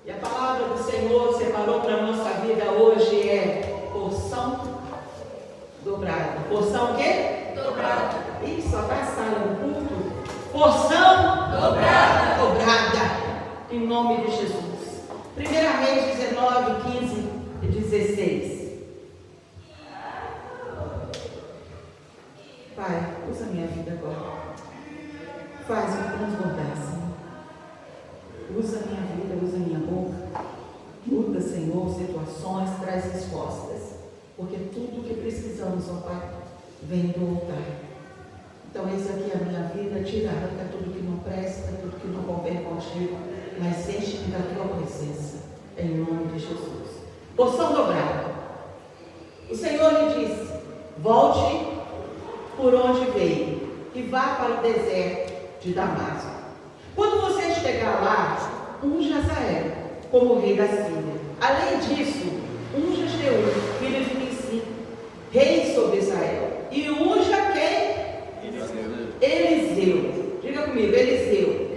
E a palavra do Senhor separou para a nossa vida hoje é porção dobrada. Porção o quê? Dobrada. Isso, só vai estar no culto. Porção dobrada. Dobrada. Em nome de Jesus. 1 Reis 19, 15 e 16. Pai, usa a minha vida agora. Faz-me transbordar, Senhor. Usa a minha vida, usa a minha boca. Muda, Senhor, situações, traz respostas. Porque tudo que precisamos, ó Pai, vem do altar. Então, eis aqui a minha vida, tira, arranca tudo que não presta, tudo que não convém contigo, mas enche-me da tua presença, em nome de Jesus. Porção dobrada. O Senhor lhe disse: volte por onde veio e vá para o deserto de Damasco. Quando você chegar lá, unja Azael como rei da Síria. Além disso, unja Jeú, filho de Nissi, rei sobre Israel. E unja quem? Eliseu. Diga comigo, Eliseu.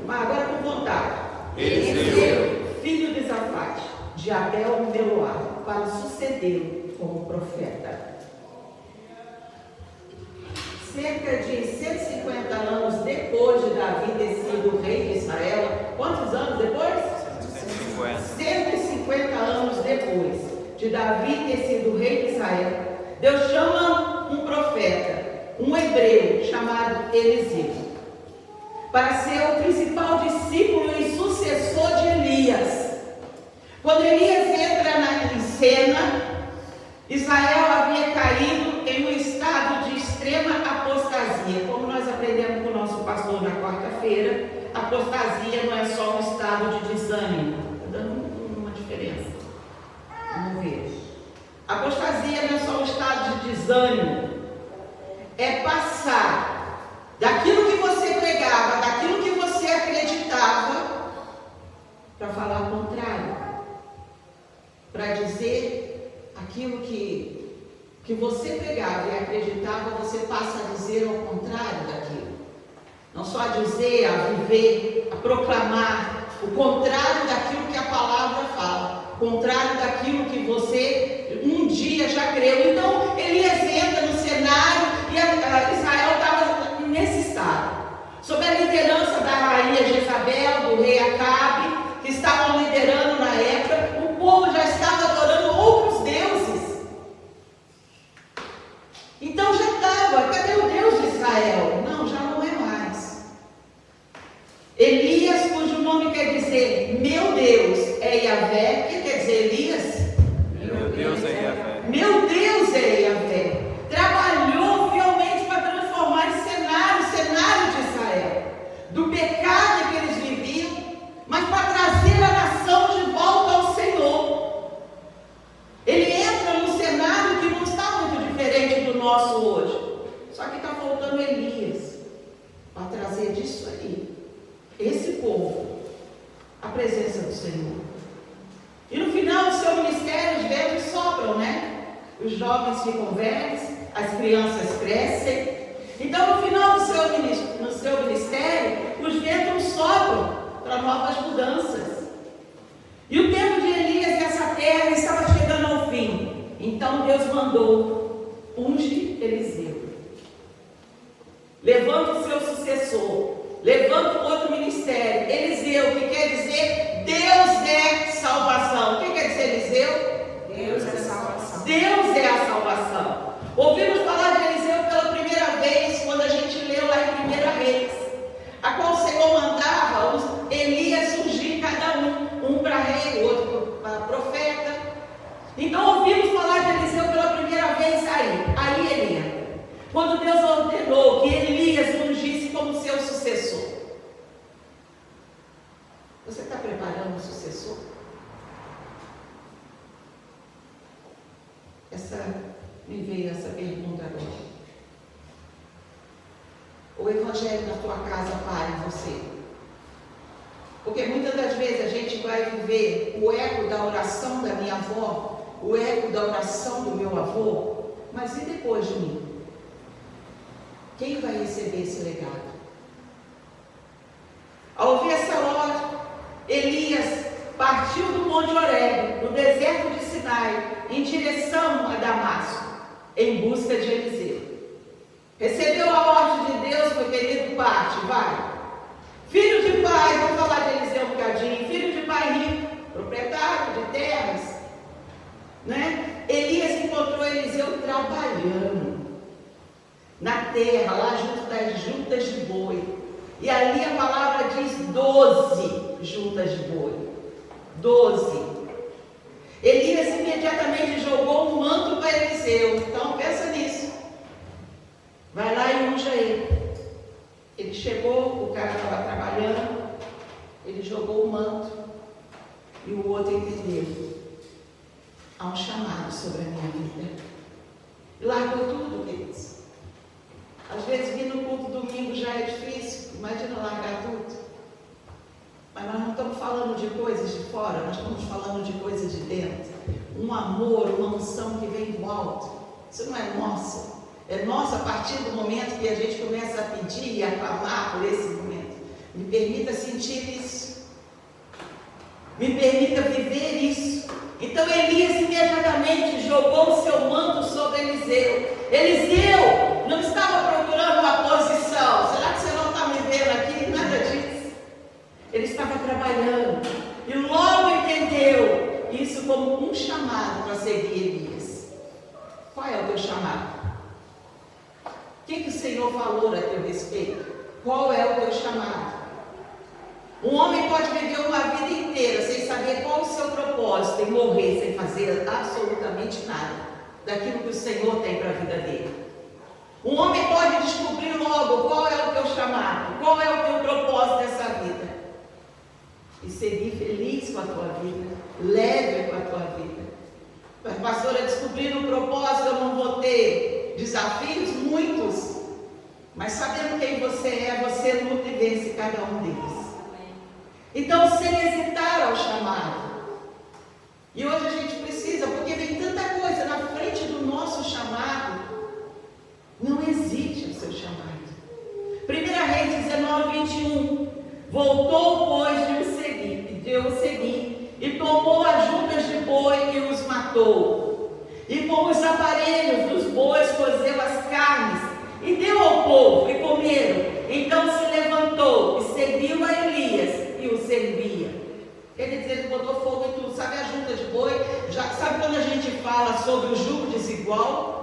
Mas agora com vontade. Eliseu, filho de Safate, de Abel Meloá, para sucedê-lo como profeta. Cerca de 150 anos depois de Davi ter sido rei de Israel, quantos anos depois? 150 anos depois de Davi ter sido rei de Israel, Deus chama um profeta, um hebreu chamado Eliseu, para ser o principal discípulo e sucessor de Elias. Quando Elias entra em cena, Israel havia caído em um estado de extrema apostasia. Como nós aprendemos com o nosso pastor na quarta-feira, apostasia não é só um estado de desânimo. Está dando uma diferença. Vamos ver. Apostasia não é só um estado de desânimo. É passar daquilo que você pregava, daquilo que você acreditava, para falar o contrário. Para dizer aquilo que você pregava e acreditava, você passa a dizer ao contrário daquilo. Não só a dizer, a viver, a proclamar o contrário daquilo que a palavra fala, o contrário daquilo que você um dia já creu. Então, Elias entra no cenário e Israel estava nesse estado, sob a liderança da rainha Jezabel, do rei Acabe, que estavam liderando na época. O povo já estava adorando outros deuses. Então já estava, cadê o Deus de Israel? Não, já não é mais. Elias, cujo nome quer dizer meu Deus é Yahvé. O que quer dizer Elias? Meu Deus é Yahvé. Meu Deus é Yahvé. Trabalhou fielmente para transformar esse cenário de Israel, do pecado que eles viviam, mas para trazer a nação de volta ao Senhor. Ele entra num cenário que não está muito diferente do nosso hoje. Só que está faltando Elias para trazer disso aí, esse povo, a presença do Senhor. E no final do seu ministério, os ventos sopram, né? Os jovens ficam velhos, as crianças crescem. Então, no final do seu ministério, os ventos sopram para novas mudanças. E o tempo de Elias nessa terra estava chegando ao fim. Então Deus mandou: unge Eliseu. Levanta o seu sucessor. Levanta um outro ministério. Eliseu, que quer dizer Deus é salvação. O que quer dizer Eliseu? Deus é salvação. Deus é a salvação. Ouvimos falar de Eliseu pela primeira vez quando a gente leu lá em 1 Reis, a qual o Senhor mandava os Elias ungir cada um para rei, o outro para profeta. Então ouvimos falar de Eliseu pela primeira vez aí ele entra. Quando Deus ordenou que Elias ungisse como seu sucessor. Você está preparando um sucessor? Me veio essa pergunta agora. O evangelho na tua casa para em você. Porque muitas das vezes a gente vai viver o eco da oração da minha avó, o eco da oração do meu avô, mas e depois de mim? Quem vai receber esse legado? Ao ouvir essa hora, Elias sai em direção a Damasco, em busca de Eliseu. Recebeu a ordem de Deus, meu querido, parte, vai. Filho de pai, vamos falar de Eliseu um bocadinho, filho de pai rico, proprietário de terras, né? Elias encontrou Eliseu trabalhando na terra, lá junto das juntas de boi. E ali a palavra diz 12 juntas de boi. 12. Elias imediatamente jogou um manto para Eliseu. Então pensa nisso. Vai lá e unja ele. Ele chegou, o cara estava trabalhando, ele jogou o manto e o outro entendeu. Há um chamado sobre a minha vida. E largou tudo, queridos. Às vezes vir no culto domingo já é difícil, imagina largar tudo. Mas nós não estamos falando de coisas de fora, nós estamos falando de coisas de dentro. Um amor, uma unção que vem do alto. Isso não é nosso. É nosso a partir do momento que a gente começa a pedir e a clamar por esse momento. Me permita sentir isso. Me permita viver isso. Então Elias imediatamente jogou o seu manto sobre Eliseu. Eliseu não estava procurando uma posição. Será que você não está me vendo aqui? Nada disso. Ele estava trabalhando. E logo entendeu isso como um chamado para seguir Elias. Qual é o teu chamado? O que o Senhor falou a teu respeito? Qual é o teu chamado? Um homem pode viver uma vida inteira sem saber qual o seu propósito e morrer sem fazer absolutamente nada daquilo que o Senhor tem para a vida dele. Um homem pode descobrir logo qual é o teu chamado, qual é o teu propósito dessa vida e seguir feliz com a tua vida, leve com a tua vida. Mas, pastora, descobrir um propósito, eu não vou ter desafios, muitos, mas sabendo quem você é, você luta e vence cada um deles. Então, sem hesitar ao chamado. E hoje a gente precisa, porque vem tanta coisa na frente do nosso chamado. Não hesite no seu chamado. 1 Reis 19:21. Voltou, pois, de o seguir, e tomou as juntas de boi e os matou. E com os aparelhos dos bois cozeu as carnes, e deu ao povo, e comeram. Então se levantou e seguiu a Elias e o servia. Quer dizer, ele botou fogo em tudo. Sabe a junta de boi? Sabe quando a gente fala sobre o jugo desigual?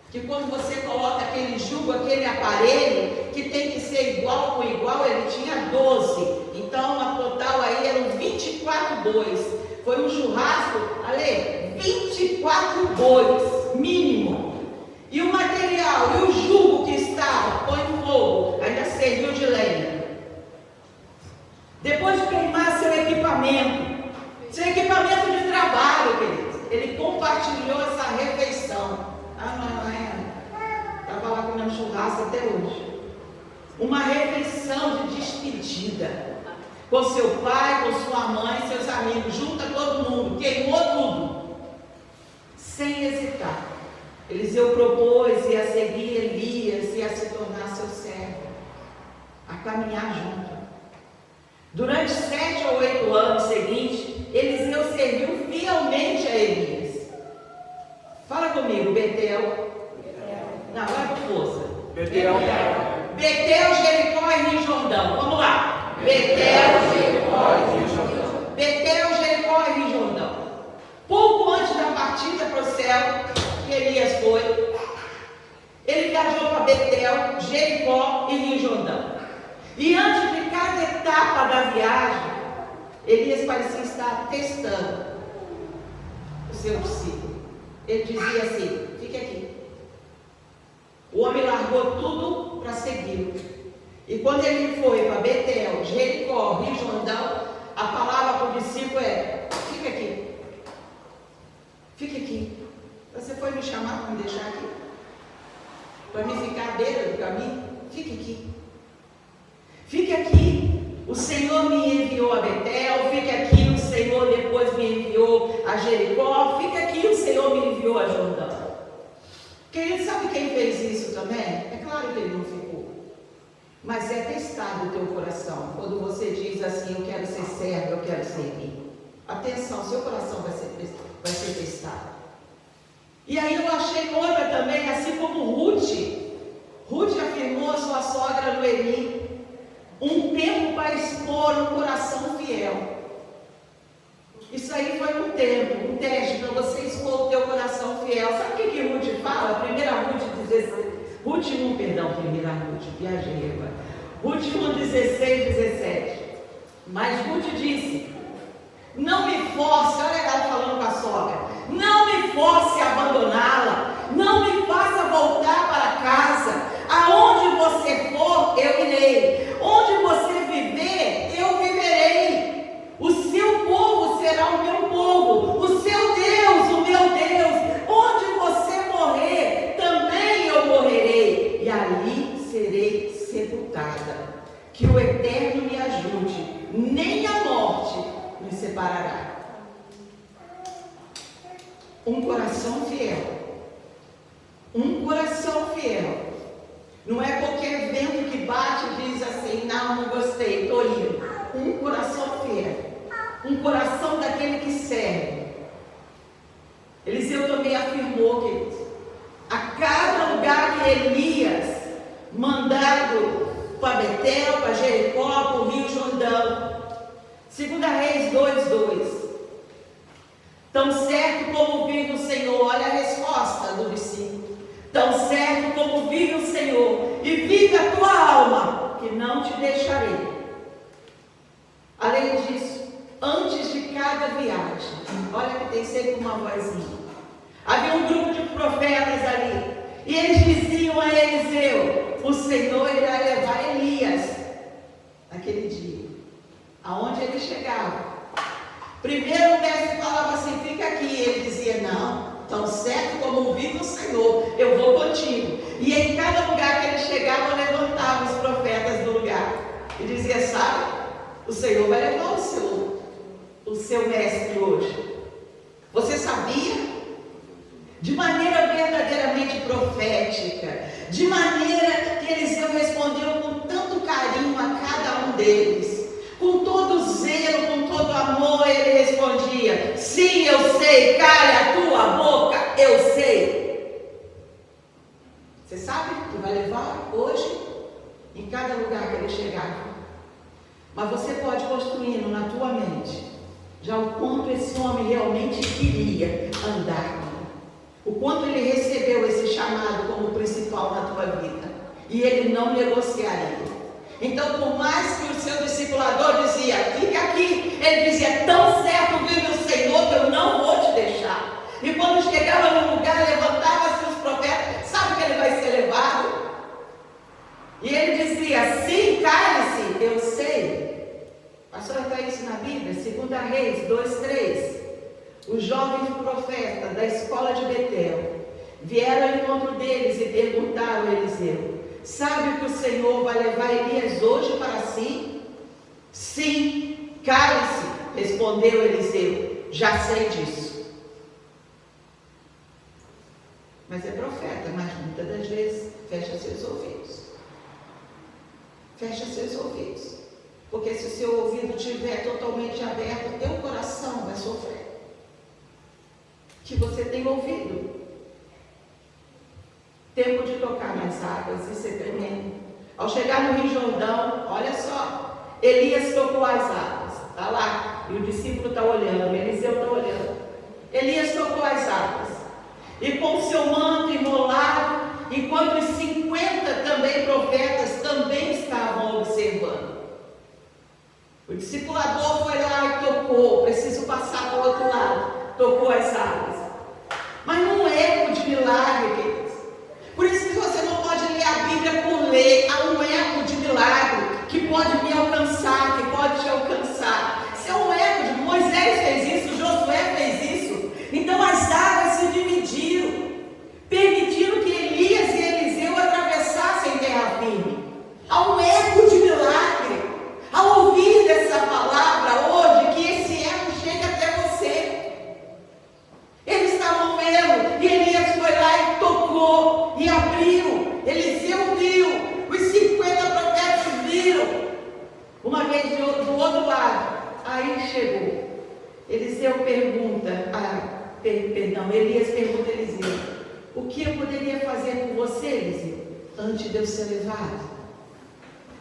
Que quando você coloca aquele jugo, aquele aparelho, que tem que ser igual com igual, ele tinha 12. Então, a total aí eram 24 bois. Foi um churrasco, Ale, 24 bois, mínimo. E o material, e o jugo que estava, põe no fogo, ainda serviu de lenha. Depois de queimar seu equipamento de trabalho, queridos, ele compartilhou essa refeição. Estava lá comendo churrasco até hoje. Uma refeição de despedida. Com seu pai, com sua mãe, seus amigos, junta todo mundo, queimou tudo. Sem hesitar. Eliseu propôs e a seguir Elias e a se tornar seu servo. A caminhar junto. Durante 7 ou 8 anos seguintes, Eliseu serviu fielmente a Elias. Fala comigo, Betel. Não, vai com força. Betel, Jericó e Rio Jordão. Vamos lá. Betel, Jericó e Rio Jordão. Pouco antes da partida para o céu, que Elias foi, ele viajou para Betel, Jericó e Rio Jordão. E antes de cada etapa da viagem, Elias parecia estar testando o seu discípulo. Ele dizia assim: fique aqui. O homem largou tudo para segui-lo. E quando ele foi para Betel, Jericó, Rio Jordão, a palavra para o discípulo é: fique aqui. Fique aqui. Você foi me chamar para me deixar aqui? Para me ficar à beira do caminho? Fique aqui. Fique aqui. O Senhor me enviou a Betel. Fique aqui. O Senhor depois me enviou a Jericó. Fique aqui. O Senhor me enviou a Jordão. Quem sabe quem fez isso também? É claro que ele não ficou. Mas é testado o teu coração. Quando você diz assim: eu quero ser servo, eu quero servir. Atenção, seu coração vai vai ser testado. E aí eu achei outra também, assim como Ruth. Ruth afirmou a sua sogra Noemi, um tempo para expor um coração fiel. Isso aí foi um tempo, um teste para você expor o teu coração fiel. Sabe o que Ruth fala? 1 Ruth 16, Ruth 1, perdão, 1 Ruth, viajei agora. Ruth 1, 16, 17. Mas Ruth disse: não me force, olha ela falando com a sogra, não me force a abandoná-la, não me faça voltar para casa. Aonde você for, eu irei. Onde você viver, eu viverei. O seu povo será o meu povo, o seu Deus, o meu Deus. Onde você morrer, também eu morrerei, e ali serei sepultada. Que o Eterno me ajude, nem a morte me separará. Um coração fiel. Um coração fiel. Não é qualquer vento que bate e diz assim: não gostei, estou indo. Um coração fiel. Um coração daquele que serve. Eliseu também afirmou, queridos, a cada lugar que Elias, mandado para Betel, para Jericó, para o Rio Jordão, 2 Reis 2:2. Tão certo como vive o Senhor, olha a resposta do versículo. Tão certo como vive o Senhor e vive a tua alma, que não te deixarei. Além disso, antes de cada viagem, olha que tem sempre uma vozinha. Havia um grupo de profetas ali, e eles diziam a Eliseu: o Senhor irá levar Elias naquele dia. Aonde ele chegava, primeiro o mestre falava assim: fica aqui. Ele dizia: não, tão certo como vive o Senhor, eu vou contigo. E em cada lugar que ele chegava, levantava os profetas do lugar e dizia: sabe, o Senhor vai levar o seu mestre hoje. Você sabia? De maneira verdadeiramente profética, de maneira que Eliseu respondeu com tanto carinho a cada um deles, com todo zelo, com todo amor. Ele respondia: sim, eu sei, cale a tua boca, eu sei. Você sabe que vai levar hoje em cada lugar que ele chegar. Mas você pode construindo na tua mente já o quanto esse homem realmente queria andar, o quanto ele recebeu esse chamado como principal na tua vida, e ele não negociaria. Então, por mais que o seu discipulador dizia: fica aqui, ele dizia: tão certo vive o Senhor que eu não vou te deixar. E quando chegava no lugar, levantava-se os profetas: sabe que ele vai ser levado? E ele dizia: sim, cale-se, eu sei. A senhora está isso na Bíblia? 2 Reis 2:3. Os jovens profetas da escola de Betel vieram ao encontro deles e perguntaram a Eliseu: sabe o que o Senhor vai levar Elias hoje para si? Sim, cale-se, respondeu Eliseu, já sei disso. Mas é profeta, mas muitas das vezes fecha seus ouvidos. Fecha seus ouvidos. Porque se o seu ouvido estiver totalmente aberto, o teu coração vai sofrer. Que você tem ouvido. Tempo de tocar nas águas, isso é tremendo. Ao chegar no Rio Jordão, olha só, Elias tocou as águas, está lá, e o discípulo está olhando, Eliseu está olhando. Elias tocou as águas, e com o seu manto enrolado, enquanto os 50 também profetas também estavam observando. O discipulador foi lá e tocou, preciso passar para o outro lado, tocou as águas. Mas num eco de milagre, queridos. Por isso que você não pode ler a Bíblia por ler. Há um eco de milagre que pode me alcançar, que pode te alcançar. Isso é um eco de Moisés fez isso, Josué fez isso. Então as águas se dividiram, permitindo que Elias e Eliseu atravessassem terra firme. Há um eco de milagre. Ao ouvir essa palavra hoje, que esse eco chega até você. Eles estavam vendo, e Elias foi lá e tocou, e abriu. Eliseu viu, os 50 profetas viram. Uma vez do outro lado, aí chegou. Eliseu pergunta, Elias pergunta a Eliseu: o que eu poderia fazer por você, Eliseu, antes de eu ser levado?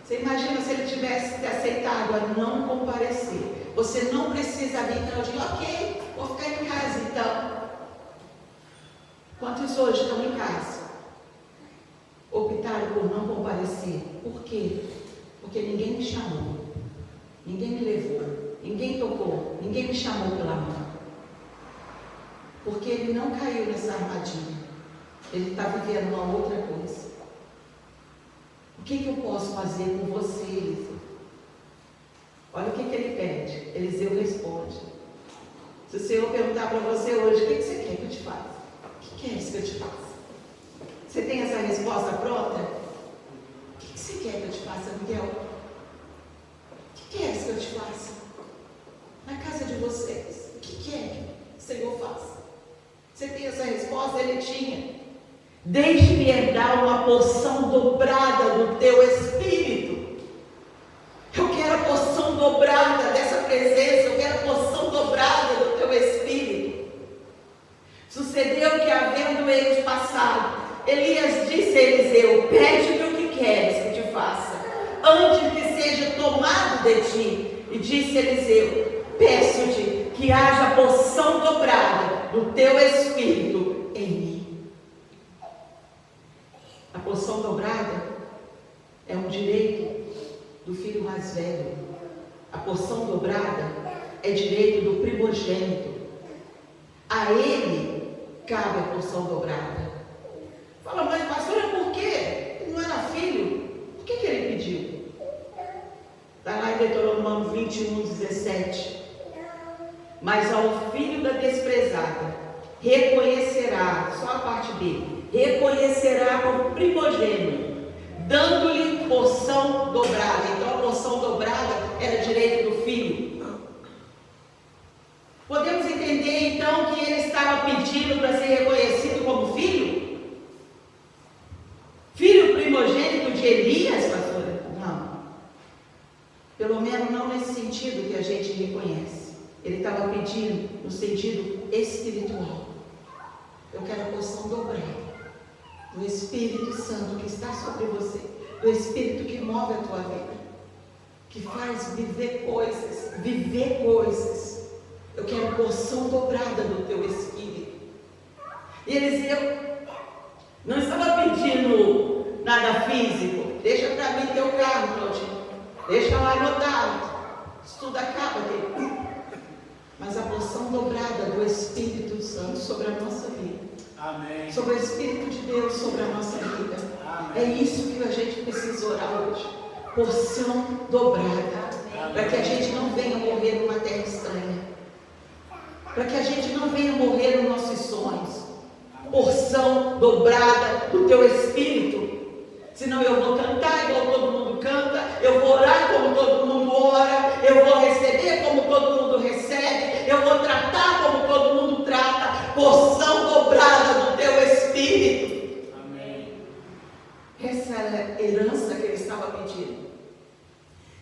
Você imagina se ele tivesse aceitado a não comparecer. Você não precisa vir, então eu digo: ok, vou ficar em casa então. Quantos hoje estão em casa? Optaram por não comparecer. Por quê? Porque ninguém me chamou, ninguém me levou, ninguém tocou, ninguém me chamou pela mão. Porque ele não caiu nessa armadilha. Ele está vivendo uma outra coisa. O que eu posso fazer por você, Eliseu? Olha o que ele pede. Eliseu responde: se o Senhor perguntar para você hoje, o que você quer que eu te faça? O que queres que eu te faça? Você tem essa resposta pronta? O que você quer que eu te faça, Miguel? O que queres que eu te faça? Na casa de vocês, o que quer que o Senhor faça? Você tem essa resposta? Ele tinha. Deixe-me herdar uma porção dobrada do teu espírito. Eu quero a porção dobrada dessa presença. Eu quero a porção dobrada do teu espírito. Sucedeu que, havendo eles passado, Elias disse a Eliseu: pede-me o que queres que te faça, antes que seja tomado de ti. E disse Eliseu: peço-te que haja porção dobrada do teu espírito em mim. A porção dobrada é um direito do filho mais velho. A porção dobrada é direito do primogênito. A ele cabe a porção dobrada. Fala: mas pastora, por quê? Ele não era filho? Por que ele pediu? Está lá em Deuteronômio 21:17. Mas ao filho da desprezada reconhecerá, só a parte B, reconhecerá como primogênito, dando-lhe porção dobrada. Então a porção dobrada era direito do filho. Podemos entender então que ele estava pedindo para ser reconhecido como filho? Filho primogênito de Elias, pastora? Não. Pelo menos não nesse sentido que a gente reconhece. Ele estava pedindo no sentido espiritual. Eu quero a porção dobrada do Espírito Santo que está sobre você, do Espírito que move a tua vida, que faz viver coisas. Eu quero a porção dobrada do teu Espírito. E Eliseu não estava pedindo nada físico. Deixa para mim teu carro, Claudinho. Deixa lá anotado. Isso tudo acaba, querido. Mas a porção dobrada do Espírito Santo sobre a nossa vida. Amém. Sobre o Espírito de Deus sobre a nossa vida. Amém. É isso que a gente precisa orar hoje. Porção dobrada. Para que a gente não venha morrer numa terra estranha. Para que a gente não venha morrer nos nossos sonhos. Porção dobrada do teu Espírito. Senão eu vou cantar igual todo mundo canta. Eu vou orar como todo mundo ora. Eu vou receber como todo mundo recebe. Eu vou tratar como todo mundo trata. Porção dobrada do teu Espírito. Amém. Essa é a herança que ele estava pedindo.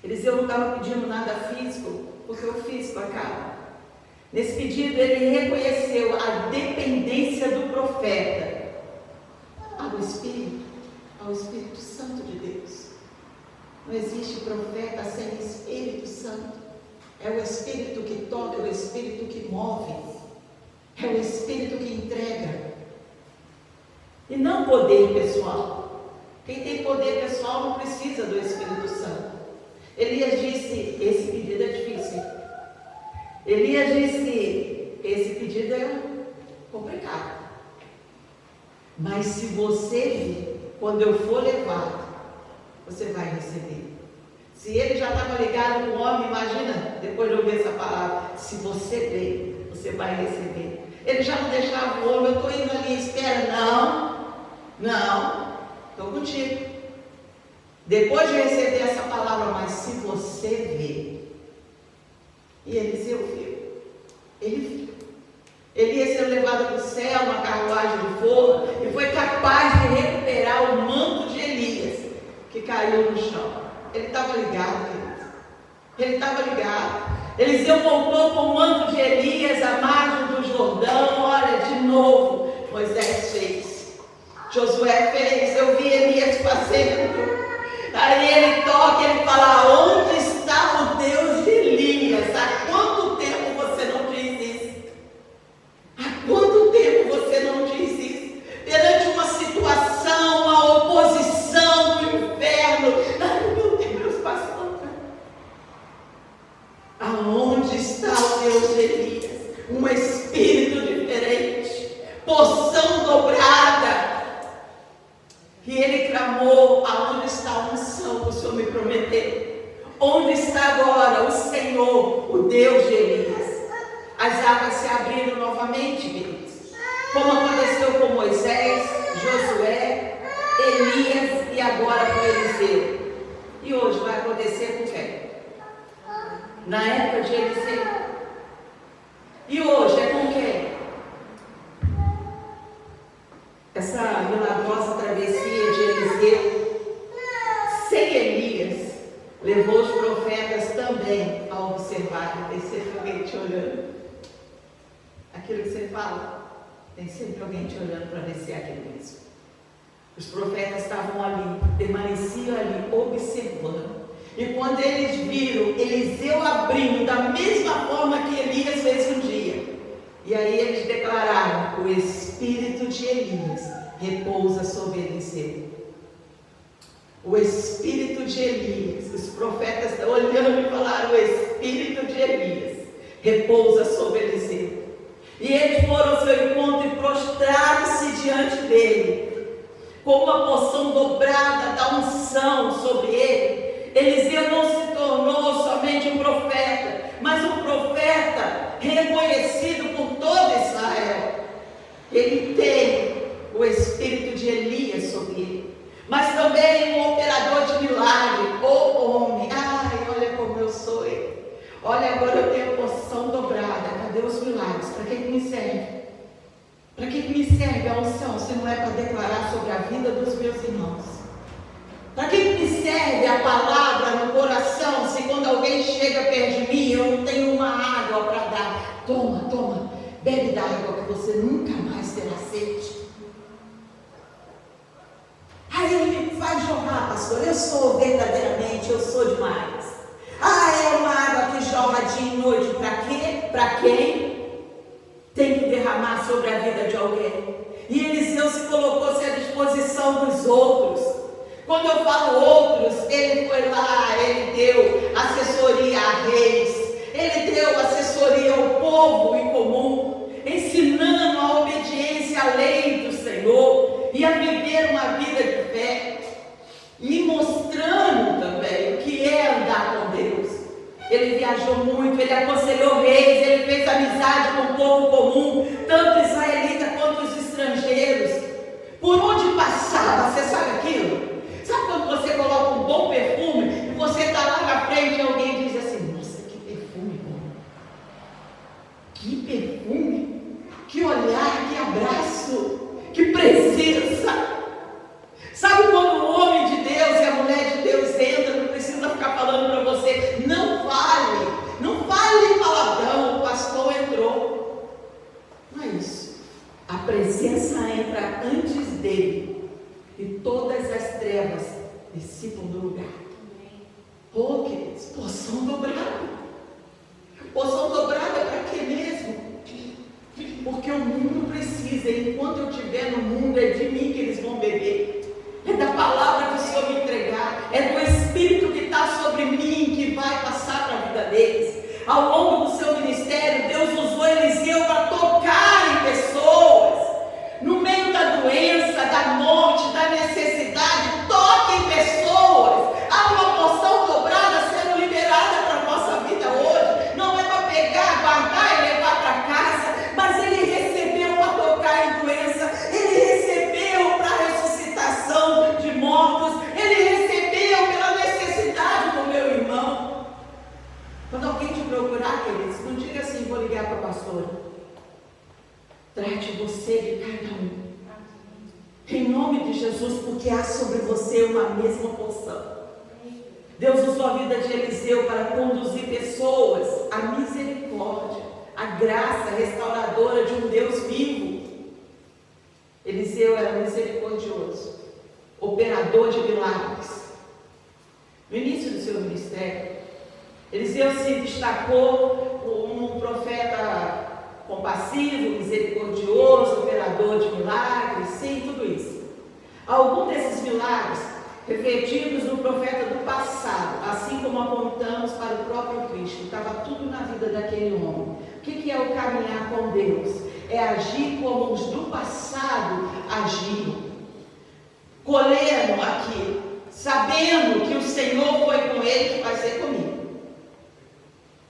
Eliseu não estava pedindo nada físico, porque o físico acaba. Nesse pedido ele reconheceu a dependência do profeta ao Espírito Santo de Deus. Não existe profeta sem Espírito Santo. É o Espírito que toca, é o Espírito que move, é o Espírito que entrega. E não poder pessoal. Quem tem poder pessoal não precisa do Espírito Santo. Elias disse: esse pedido é difícil. Elias disse: esse pedido é complicado. Mas se você vir, quando eu for levado, você vai receber. Se ele já estava ligado com o homem, imagina, depois de ouvir essa palavra, se você ver, você vai receber. Ele já não deixava o homem: eu estou indo ali, espera. Não, estou contigo. Depois de receber essa palavra, mas se você ver, e Eliseu viu, ele viu. Elias sendo levado para o céu, uma carruagem de fogo, e foi capaz de recuperar o manto de Elias, que caiu no chão. Ele estava ligado, querido. Ele estava ligado. Eliseu voltou com o manto de Elias à margem do Jordão. novo. Moisés fez, Josué fez, eu vi Elias fazendo. Aí ele toca, ele fala: onde está o Deus de Elias? Há quanto tempo você não diz isso? Há quanto tempo você não diz isso? Perante uma situação, uma oposição do inferno. Ai meu Deus, pastor. Aonde está o Deus de Elias? Um espírito diferente, porção dobrada. E ele clamou: aonde está a unção que o Senhor me prometeu? Onde está agora o Senhor, o Deus de Elias? As águas se abriram novamente, queridos, como aconteceu com Moisés, Josué, Elias e agora com Eliseu. E hoje vai acontecer com quem? Na época de Eliseu. E hoje é com quem? Essa milagrosa travessia de Eliseu, sem Elias, levou os profetas também a observar. Tem sempre alguém te olhando. Aquilo que você fala, tem sempre alguém te olhando para ver se é aquilo mesmo. Os profetas estavam ali, permaneciam ali, observando. E quando eles viram Eliseu abrindo da mesma forma que Elias fez um dia, e aí eles declararam: o espírito de Elias repousa sobre Eliseu. O espírito de Elias, os profetas estão olhando e falaram: o espírito de Elias repousa sobre Eliseu. E eles foram ao seu encontro e prostraram-se diante dele, com uma porção dobrada da unção sobre ele. Eliseu não se tornou somente um profeta, mas um profeta reconhecido por todo Israel. Ele tem o espírito de Elias sobre ele, mas também um operador de milagre. O homem, ai, olha como eu sou ele. Olha, agora eu tenho porção dobrada. Cadê os milagres? Para que me serve? Para que me serve a unção se não é para declarar sobre a vida dos meus irmãos? Para que me serve a palavra no coração se quando alguém chega perto de mim eu não tenho uma água para dar? Toma, toma, bebe da água que você nunca mais terá sede. Aí ele me faz jorrar, pastor. Eu sou verdadeiramente, eu sou demais. É uma água que jorra dia e noite. Para quê? Para quem? Tem que derramar sobre a vida de alguém. E Eliseu se colocou-se à disposição dos outros. Quando eu falo outros, ele foi lá, ele deu assessoria a reis, ele deu assessoria ao povo em comum, ensinando a obediência à lei do Senhor e a viver uma vida de fé, e mostrando também o que é andar com Deus. Ele viajou muito, ele aconselhou reis, ele fez amizade com o povo comum, tanto israelita quanto os estrangeiros. Por onde passava, você sabe aquilo? Sabe quando você coloca um bom perfume e você está lá na frente e alguém diz assim: nossa, que perfume bom, que perfume, que olhar, que abraço, que presença. Sabe quando o homem de Deus e a mulher de Deus entra, não precisa ficar falando para você: não fale palavrão, o pastor entrou. Não é isso. A presença entra antes dele e todas as trevas dissipam do lugar. Oh, queridos, porção dobrada. Porção dobrada para quê mesmo? Porque o mundo precisa, e enquanto eu estiver no mundo, é de mim que eles vão beber. É da palavra que o Senhor me entregar, é do Espírito que está sobre mim, que vai passar para a vida deles. Ao longo do seu ministério, Deus usou Eliseu para tocar em pessoas. No meio da doença, da morte, da necessidade, toque em pessoas. Há uma porção dobrada sendo liberada para a nossa vida hoje. Não é para pegar, guardar e levar para casa, mas ele recebeu para tocar em doença, ele recebeu para a ressuscitação de mortos, ele recebeu pela necessidade do meu irmão. Quando alguém te procurar, queridos, não diga assim: vou ligar para a pastora. Trate você de cada um, em nome de Jesus, porque há sobre você uma mesma porção. Deus usou a vida de Eliseu para conduzir pessoas à misericórdia, à graça restauradora de um Deus vivo. operador de milagres. No início do seu ministério, Eliseu se destacou como um profeta compassivo, misericordioso, operador de milagres, sim, tudo isso. Alguns desses milagres refletidos no profeta do passado, assim como apontamos para o próprio Cristo, estava tudo na vida daquele homem. O que é o caminhar com Deus? É agir como os do passado agiam, colhendo aqui, sabendo que o Senhor foi com ele, que vai ser comigo.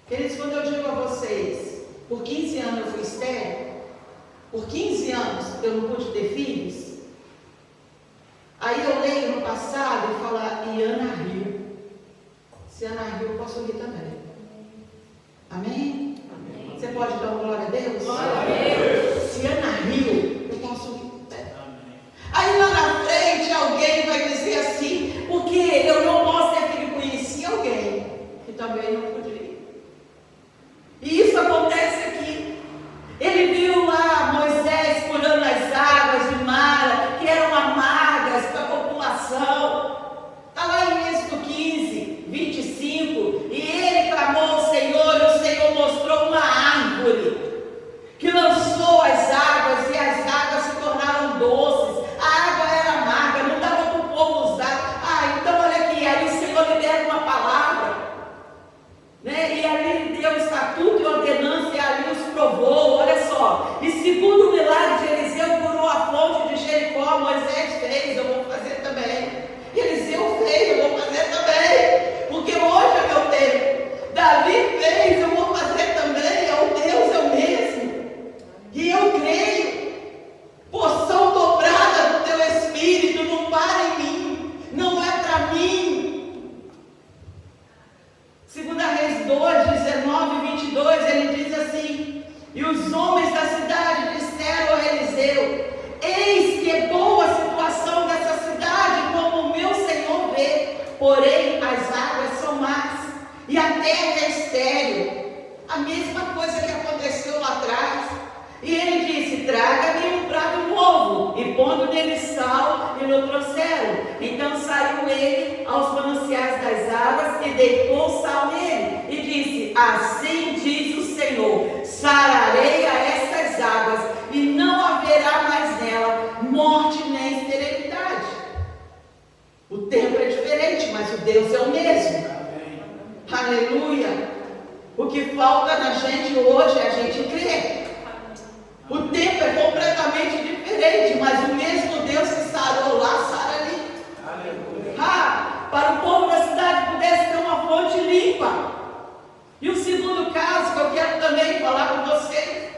Queridos, quando eu digo a vocês, por 15 anos eu fui estéril, por 15 anos eu não pude ter filhos, aí eu leio no passado e falo, e Ana riu. Se Ana riu, eu posso rir também. Amém? Amém. Você pode dar uma glória a Deus? Glória a Deus. Se Ana riu, eu posso rir. Aí lá na frente alguém vai dizer assim, porque eu não posso ter filho. Conheci alguém que também não podia. E isso acontece aqui. Ele viu lá Moisés curando as águas de Mara, que eram amargas para a população. Está lá em Êxodo 15, 25. E ele clamou ao Senhor, e o Senhor mostrou uma árvore que lançou as águas, e as águas se tornaram doces. A água era amarga, não dava para o povo usar. Então olha aqui, aí o Senhor libera uma palavra, né? E ali ele deu estatuto e ordenança, e ali os provou. Olha só, e segundo o milagre de Eliseu, curou a fonte de Jericó. Moisés fez, eu vou fazer também. Eliseu fez, eu vou fazer também, porque hoje é meu tempo. Davi fez, eu vou fazer também. É o Deus, é o mesmo. E eu creio. Porção dobrada do teu Espírito, não para em mim, não é para mim. 2 Reis 2, 19 e 22, ele diz assim: e os homens da cidade disseram a Eliseu: eis que é boa a situação dessa cidade, como o meu Senhor vê, porém as águas são más, e a terra é estéril. A mesma coisa que aconteceu lá atrás. E ele disse: traga-me um prato novo. E pondo nele sal, e o trouxeram. Então saiu ele aos mananciais das águas, e deitou sal nele. E disse: assim diz o Senhor: sararei a estas águas, e não haverá mais nela morte nem esterilidade. O tempo é diferente, mas o Deus é o mesmo. Amém. Aleluia. O que falta na gente hoje é a gente crer. O tempo é completamente diferente, mas o mesmo Deus que sarou lá, sara ali. Para o povo da cidade pudesse ter uma fonte limpa. E o segundo caso que eu quero também falar com vocês,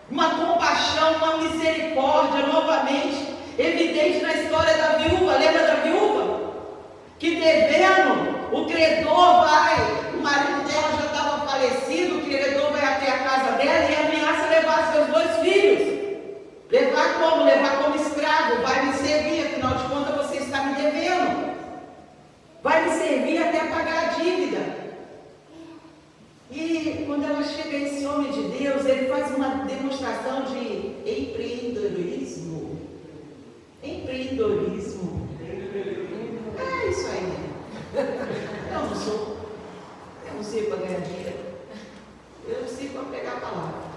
uma compaixão, uma misericórdia novamente evidente na história da viúva. Lembra da viúva? Que devendo, o credor vai, o marido dela já estava falecido, o credor vai até a casa dela e ameaça levar seus 2 filhos. Levar como? Levar como escravo. Vai me servir, afinal de contas você está me devendo. Vai me servir até pagar a dívida. E quando ela chega a esse homem de Deus, ele faz uma demonstração de empreendedorismo. Empreendedorismo. É isso aí. Eu não sei para ganhar dinheiro. Eu sei para pegar a palavra.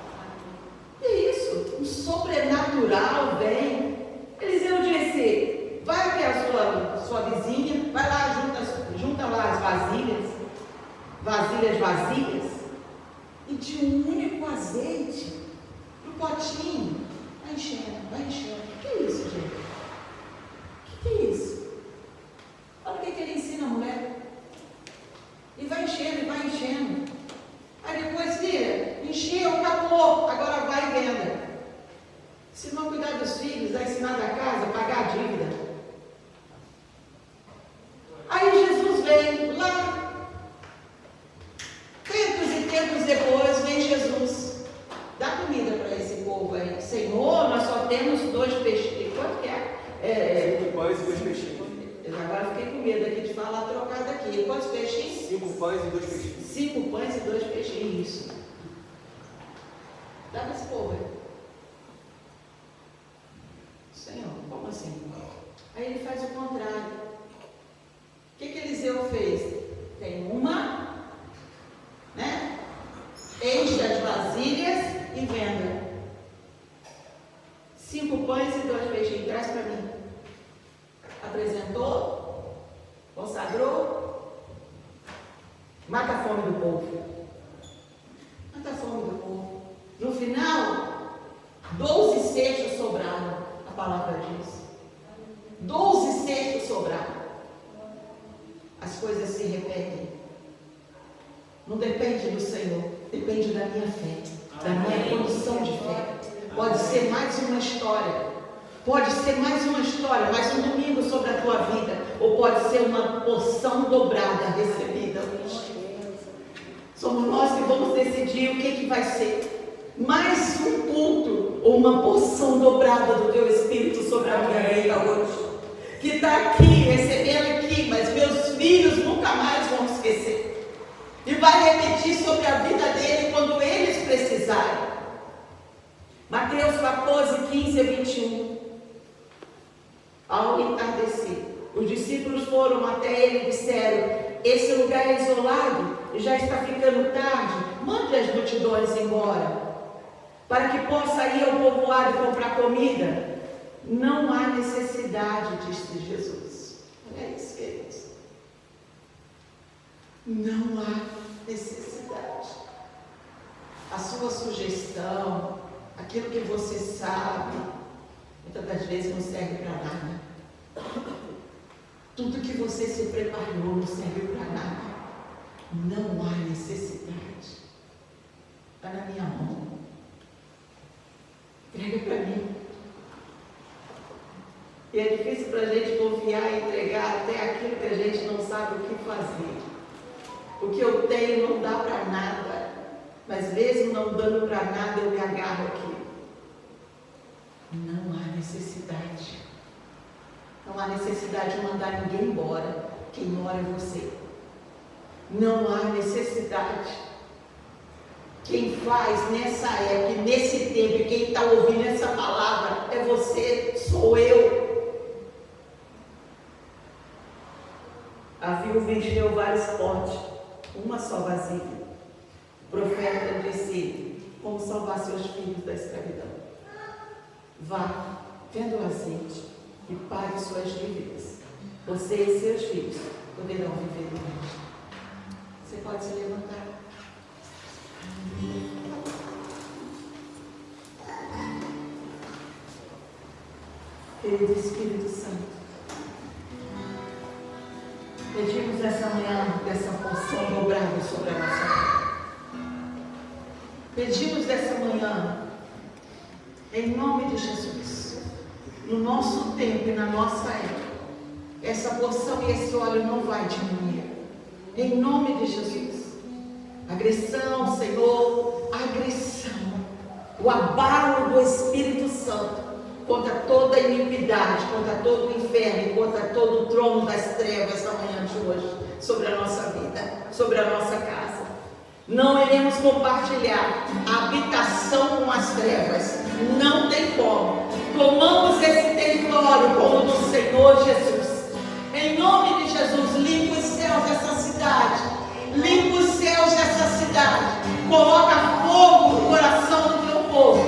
E isso, o sobrenatural vem. Eliseu disse: vai até a sua vizinha, vai lá, junta lá as vasilhas vazias, e tinha um único azeite no potinho. Vai enchendo. O que é isso, gente? O que é isso? Olha o que ele ensina a mulher. E vai enchendo. Aí depois, filha, encheu, acabou, agora vai e venda. Se não cuidar dos filhos, vai ensinar da casa, pagar a dívida. Aí Jesus vem lá. Tempos e tempos depois, vem Jesus. Dá comida para esse povo aí. Senhor, nós só temos 2 peixinhos. Quanto que é? 5 pães e 2 peixinhos. Eu agora fiquei com medo aqui de falar trocado aqui. Quantos peixinhos? 5 pães e 2 peixinhos. 5 pães e 2 peixinhos. Isso. Dá para esse povo aí. Senhor, como assim? Aí ele faz o contrário. em venda. 5 pães e 2 peixinhos. Traz para mim. Apresentou, consagrou, mata a fome do povo. Mata a fome do povo. No final, 12 cestos sobraram, a palavra diz. 12 cestos sobraram. As coisas se repetem. Não depende do Senhor, depende da minha fé, da minha condição de fé. Pode ser mais uma história. Pode ser mais uma história, mais um domingo sobre a tua vida. Ou pode ser uma porção dobrada recebida hoje. Somos nós que vamos decidir o que vai ser. Mais um culto ou uma porção dobrada do teu Espírito sobre a minha vida hoje. Que está aqui, recebendo aqui, mas meus filhos nunca mais vão esquecer. E vai repetir sobre a vida dele quando eles precisarem. Mateus 14, 15 a 21. Ao entardecer, os discípulos foram até ele e disseram: esse lugar é isolado e já está ficando tarde. Mande as multidões embora, para que possa ir ao povoado comprar comida. Não há necessidade, disse Jesus. Olha isso, queridos. Não há necessidade. A sua sugestão, aquilo que você sabe, muitas das vezes não serve para nada. Tudo que você se preparou não serve para nada. Não há necessidade. Está na minha mão. Entrega para mim. E é difícil para a gente confiar e entregar até aquilo que a gente não sabe o que fazer. O que eu tenho não dá para nada, mas mesmo não dando para nada, eu me agarro aqui. Não há necessidade. Não há necessidade de mandar ninguém embora. Quem mora é você. Não há necessidade. Quem faz nessa época, nesse tempo, quem está ouvindo essa palavra é você, sou eu. A viúva encheu vários potes, uma só vasilha. O profeta disse: como salvar seus filhos da escravidão? Vá, venda o azeite e pague suas dívidas. Você e seus filhos poderão viver no resto. Você pode se levantar. Querido Espírito Santo, pedimos essa manhã dessa porção dobrada sobre a nossa vida. Pedimos essa manhã, em nome de Jesus, no nosso tempo e na nossa época, essa porção e esse óleo não vai diminuir. Em nome de Jesus. Agressão, Senhor, agressão. O abalo do Espírito Santo contra toda a iniquidade, contra todo o inferno e contra todo o trono das trevas na manhã de hoje, sobre a nossa vida, sobre a nossa casa. Não iremos compartilhar a habitação com as trevas. Não tem como. Tomamos esse território como do Senhor Jesus. Em nome de Jesus, limpa os céus dessa cidade. Limpa os céus dessa cidade. Coloca fogo no coração do teu povo.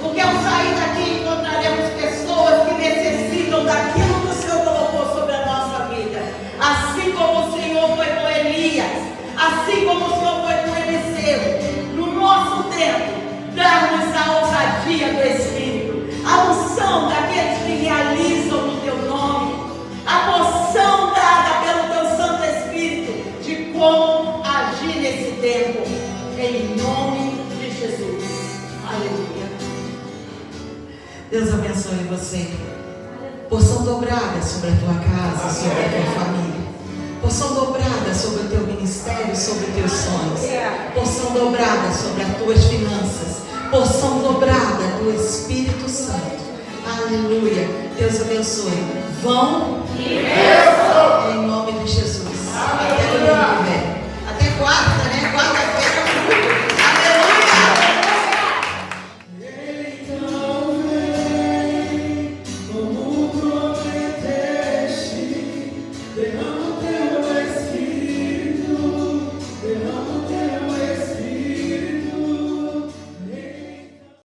Porque ao sair daqui encontraremos pessoas que necessitam daquilo que o Senhor colocou sobre a nossa vida. Assim como o Senhor foi com Elias. Assim como o Senhor foi com Eliseu. No nosso tempo, dá-nos a ousadia do Espírito. A unção daqueles que realizam no teu nome. A porção dada pelo teu Santo Espírito de como agir nesse tempo, em nome de Jesus. Aleluia. Deus abençoe você. Porção dobrada sobre a tua casa, sobre a tua família. Porção dobrada sobre o teu ministério, sobre os teus sonhos. Porção dobrada sobre as tuas finanças. Porção dobrada do Espírito Santo. Aleluia. Deus abençoe. Vão em nome de Jesus. Até domingo que vem. Até quarta.